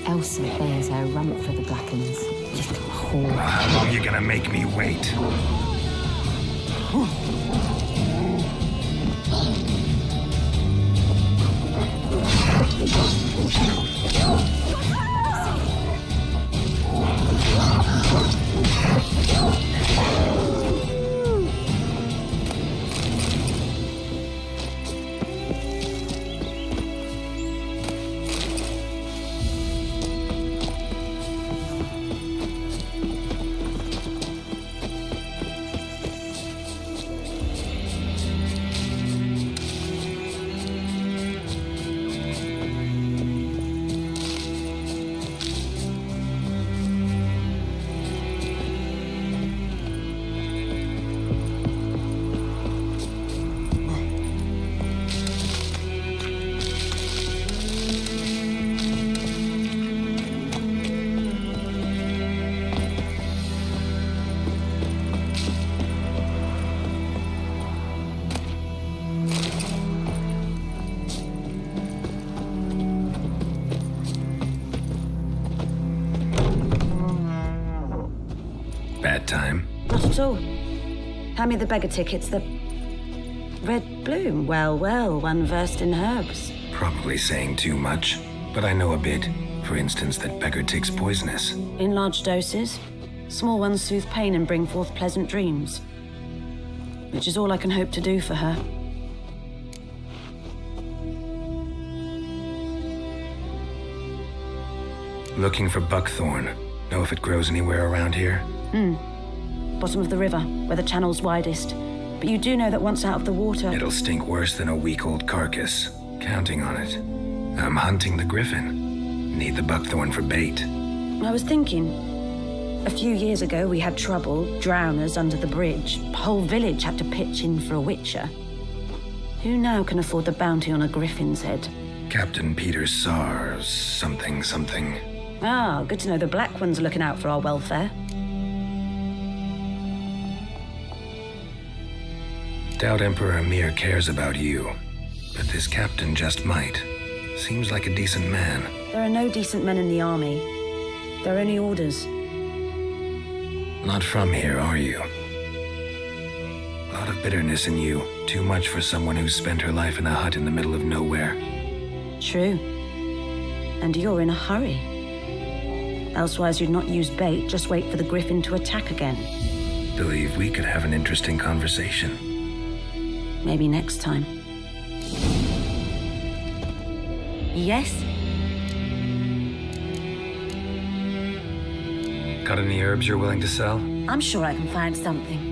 Elsa bears her rump for the Blackens. Little whore. Well, how long are you gonna make me wait? that time. Not at all. Hand me the beggar tickets, the red bloom. Well, well, one versed in herbs. Probably saying too much, but I know a bit. For instance, that beggar tick's poisonous. In large doses. Small ones soothe pain and bring forth pleasant dreams. Which is all I can hope to do for her. Looking for buckthorn. Know if it grows anywhere around here? Bottom of the river, where the channel's widest. But you do know that once out of the water... It'll stink worse than a week-old carcass. Counting on it. I'm hunting the griffin. Need the buckthorn for bait. I was thinking... A few years ago, we had trouble, drowners under the bridge. The whole village had to pitch in for a witcher. Who now can afford the bounty on a griffin's head? Captain Peter Sars, something. Ah, good to know the Black Ones are looking out for our welfare. Doubt Emperor Emir cares about you, but this captain just might. Seems like a decent man. There are no decent men in the army. There are only orders. Not from here, are you? A lot of bitterness in you. Too much for someone who's spent her life in a hut in the middle of nowhere. True. And you're in a hurry. Elsewise, you'd not use bait, just wait for the griffin to attack again. Believe we could have an interesting conversation. Maybe next time. Yes? Got any herbs you're willing to sell? I'm sure I can find something.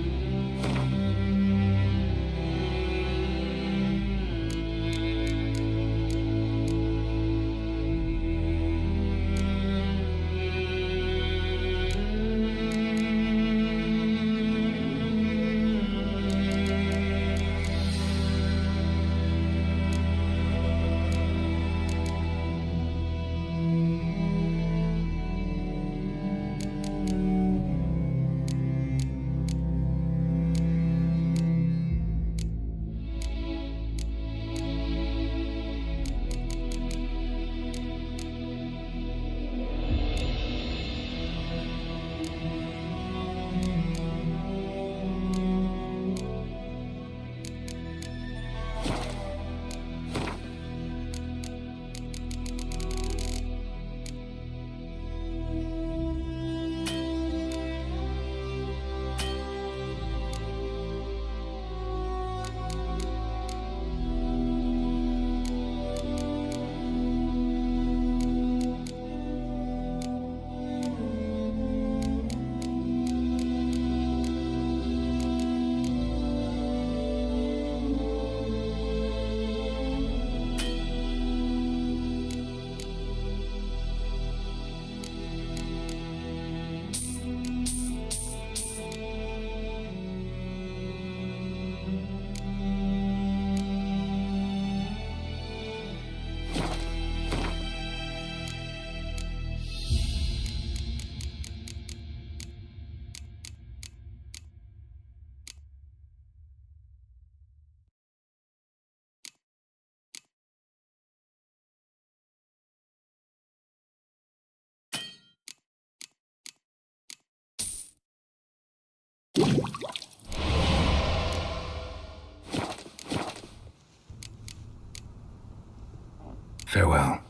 Farewell.